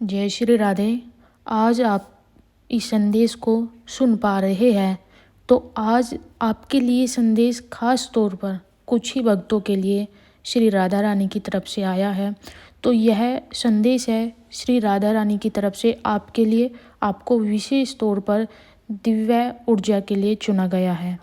जय श्री राधे। आज आप इस संदेश को सुन पा रहे हैं तो आज आपके लिए संदेश खास तौर पर कुछ ही भक्तों के लिए श्री राधा रानी की तरफ से आया है। तो यह संदेश है श्री राधा रानी की तरफ से आपके लिए, आपको विशेष तौर पर दिव्य ऊर्जा के लिए चुना गया है।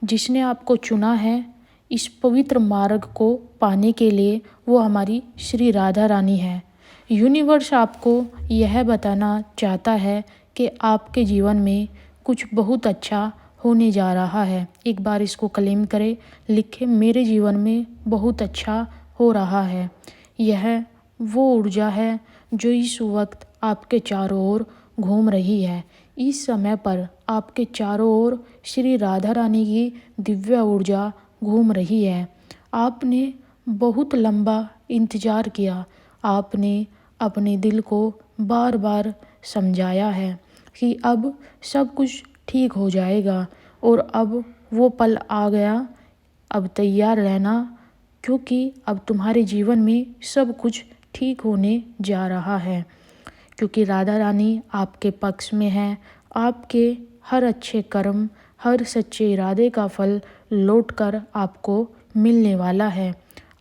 जिसने आपको चुना है इस पवित्र मार्ग को पाने के लिए वो हमारी श्री राधा रानी है। यूनिवर्स आपको यह बताना चाहता है कि आपके जीवन में कुछ बहुत अच्छा होने जा रहा है। एक बार इसको क्लेम करें, लिखें, मेरे जीवन में बहुत अच्छा हो रहा है। यह वो ऊर्जा है जो इस वक्त आपके चारों ओर घूम रही है। इस समय पर आपके चारों ओर श्री राधा रानी की दिव्य ऊर्जा घूम रही है। आपने बहुत लंबा इंतज़ार किया। आपने अपने दिल को बार बार समझाया है कि अब सब कुछ ठीक हो जाएगा और अब वो पल आ गया। अब तैयार रहना, क्योंकि अब तुम्हारे जीवन में सब कुछ ठीक होने जा रहा है। क्योंकि राधा रानी आपके पक्ष में है। आपके हर अच्छे कर्म, हर सच्चे इरादे का फल लौटकर आपको मिलने वाला है।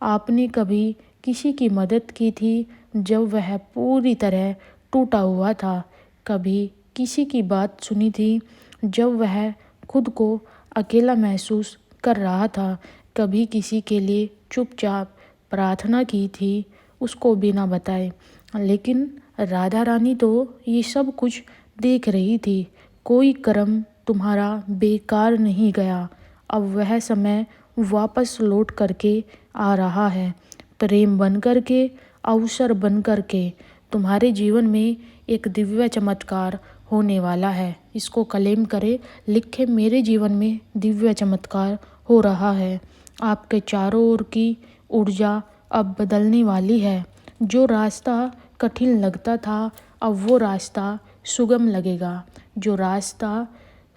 आपने कभी किसी की मदद की थी जब वह पूरी तरह टूटा हुआ था। कभी किसी की बात सुनी थी जब वह खुद को अकेला महसूस कर रहा था। कभी किसी के लिए चुपचाप प्रार्थना की थी, उसको बिना बताए। लेकिन राधा रानी तो ये सब कुछ देख रही थी। कोई कर्म तुम्हारा बेकार नहीं गया। अब वह समय वापस लौट करके आ रहा है। प्रेम बन करके, अवसर बन करके तुम्हारे जीवन में एक दिव्य चमत्कार होने वाला है। इसको क्लेम करें, लिखे, मेरे जीवन में दिव्य चमत्कार हो रहा है। आपके चारों ओर की ऊर्जा अब बदलने वाली है। जो रास्ता कठिन लगता था अब वो रास्ता सुगम लगेगा। जो रास्ता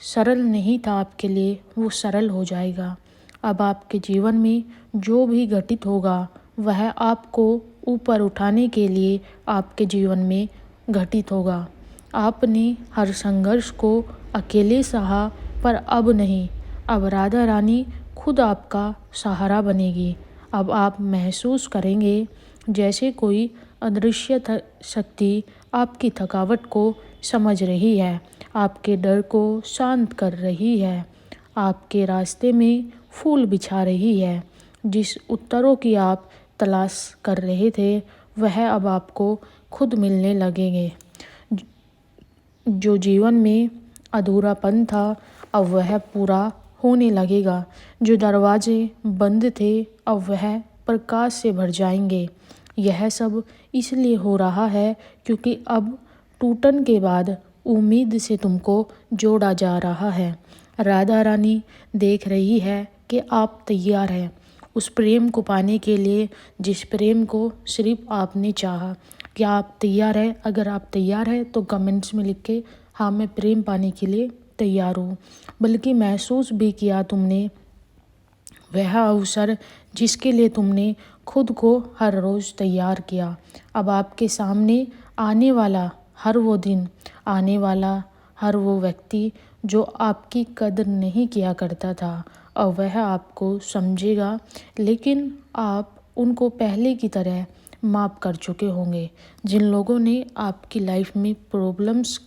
सरल नहीं था आपके लिए वो सरल हो जाएगा। अब आपके जीवन में जो भी घटित होगा वह आपको ऊपर उठाने के लिए आपके जीवन में घटित होगा। आपने हर संघर्ष को अकेले सहा, पर अब नहीं। अब राधा रानी खुद आपका सहारा बनेगी। अब आप महसूस करेंगे जैसे कोई अदृश्य शक्ति आपकी थकावट को समझ रही है, आपके डर को शांत कर रही है, आपके रास्ते में फूल बिछा रही है। जिस उत्तरों की आप तलाश कर रहे थे वह अब आपको खुद मिलने लगेंगे। जो जीवन में अधूरापन था अब वह पूरा होने लगेगा। जो दरवाजे बंद थे अब वह प्रकाश से भर जाएंगे। यह सब इसलिए हो रहा है क्योंकि अब टूटन के बाद उम्मीद से तुमको जोड़ा जा रहा है। राधा रानी देख रही है कि आप तैयार हैं उस प्रेम को पाने के लिए जिस प्रेम को सिर्फ आपने चाहा। क्या आप तैयार हैं? अगर आप तैयार हैं तो कमेंट्स में लिख के हाँ मैं प्रेम पाने के लिए तैयार हूँ। बल्कि महसूस भी किया तुमने वह अवसर जिसके लिए तुमने खुद को हर रोज़ तैयार किया। अब आपके सामने आने वाला हर वो दिन, आने वाला हर वो व्यक्ति जो आपकी कदर नहीं किया करता था और वह आपको समझेगा। लेकिन आप उनको पहले की तरह माफ़ कर चुके होंगे। जिन लोगों ने आपकी लाइफ में प्रॉब्लम्स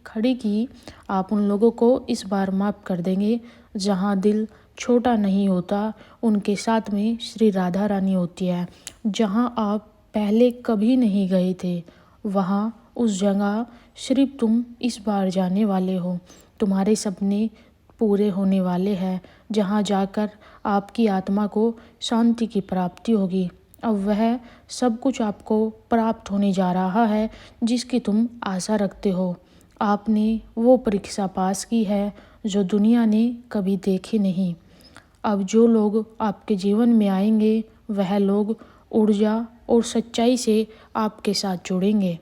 खड़ी की, आप उन लोगों को इस बार माफ़ कर देंगे। जहाँ दिल छोटा नहीं होता उनके साथ में श्री राधा रानी होती है। जहाँ आप पहले कभी नहीं गए थे वहाँ उस जगह सिर्फ तुम इस बार जाने वाले हो। तुम्हारे सपने पूरे होने वाले हैं। जहाँ जाकर आपकी आत्मा को शांति की प्राप्ति होगी। अब वह सब कुछ आपको प्राप्त होने जा रहा है जिसकी तुम आशा रखते हो। आपने वो परीक्षा पास की है जो दुनिया ने कभी देखी नहीं। अब जो लोग आपके जीवन में आएंगे वह लोग ऊर्जा और सच्चाई से आपके साथ जुड़ेंगे।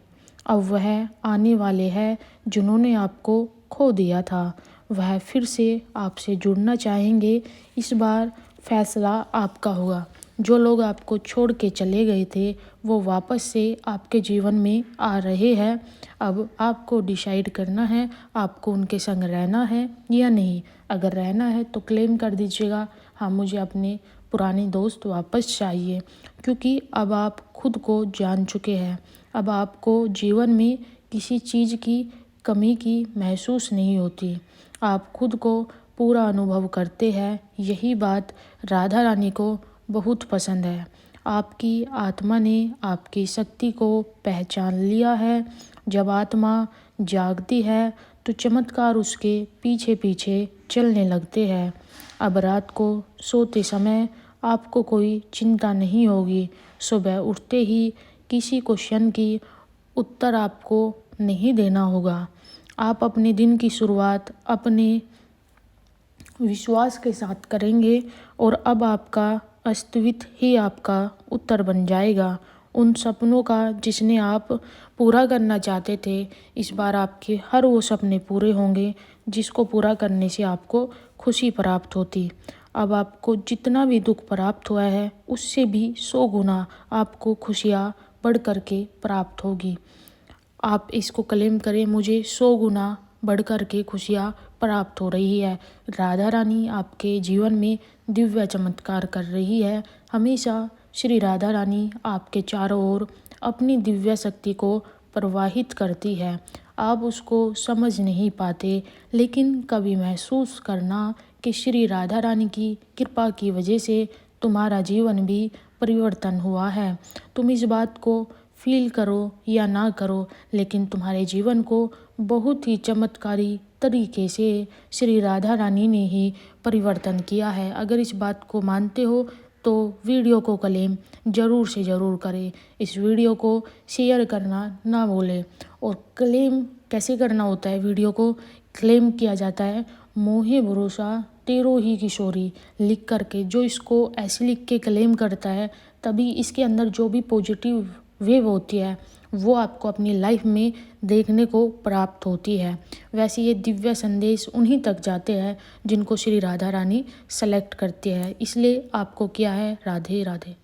अब वह आने वाले हैं जिन्होंने आपको खो दिया था, वह फिर से आपसे जुड़ना चाहेंगे। इस बार फैसला आपका होगा। जो लोग आपको छोड़ के चले गए थे वो वापस से आपके जीवन में आ रहे हैं। अब आपको डिसाइड करना है आपको उनके संग रहना है या नहीं। अगर रहना है तो क्लेम कर दीजिएगा, हाँ मुझे अपने पुराने दोस्त वापस चाहिए, क्योंकि अब आप खुद को जान चुके हैं। अब आपको जीवन में किसी चीज़ की कमी की महसूस नहीं होती, आप खुद को पूरा अनुभव करते हैं। यही बात राधा रानी को बहुत पसंद है। आपकी आत्मा ने आपकी शक्ति को पहचान लिया है। जब आत्मा जागती है तो चमत्कार उसके पीछे पीछे चलने लगते हैं। अब रात को सोते समय आपको कोई चिंता नहीं होगी। सुबह उठते ही किसी क्वेश्चन की उत्तर आपको नहीं देना होगा। आप अपने दिन की शुरुआत अपने विश्वास के साथ करेंगे और अब आपका अस्तित्व ही आपका उत्तर बन जाएगा। उन सपनों का जिसने आप पूरा करना चाहते थे, इस बार आपके हर वो सपने पूरे होंगे जिसको पूरा करने से आपको खुशी प्राप्त होती। अब आपको जितना भी दुख प्राप्त हुआ है उससे भी 100 गुना आपको खुशियाँ बढ़ कर के प्राप्त होगी। आप इसको क्लेम करें, मुझे 100 गुना बढ़ कर के खुशियाँ प्राप्त हो रही है। राधा रानी आपके जीवन में दिव्य चमत्कार कर रही है। हमेशा श्री राधा रानी आपके चारों ओर अपनी दिव्य शक्ति को प्रवाहित करती है। आप उसको समझ नहीं पाते, लेकिन कभी महसूस करना कि श्री राधा रानी की कृपा की वजह से तुम्हारा जीवन भी परिवर्तन हुआ है। तुम इस बात को फील करो या ना करो, लेकिन तुम्हारे जीवन को बहुत ही चमत्कारी तरीके से श्री राधा रानी ने ही परिवर्तन किया है। अगर इस बात को मानते हो तो वीडियो को क्लेम ज़रूर से ज़रूर करें। इस वीडियो को शेयर करना ना भूलें। और क्लेम कैसे करना होता है, वीडियो को क्लेम किया जाता है मोहे भरोसा तेरो ही किशोरी लिख करके। जो इसको ऐसे लिख के क्लेम करता है तभी इसके अंदर जो भी पॉजिटिव वेव होती है वो आपको अपनी लाइफ में देखने को प्राप्त होती है। वैसे ये दिव्य संदेश उन्हीं तक जाते हैं जिनको श्री राधा रानी सेलेक्ट करती है। इसलिए आपको क्या है, राधे राधे।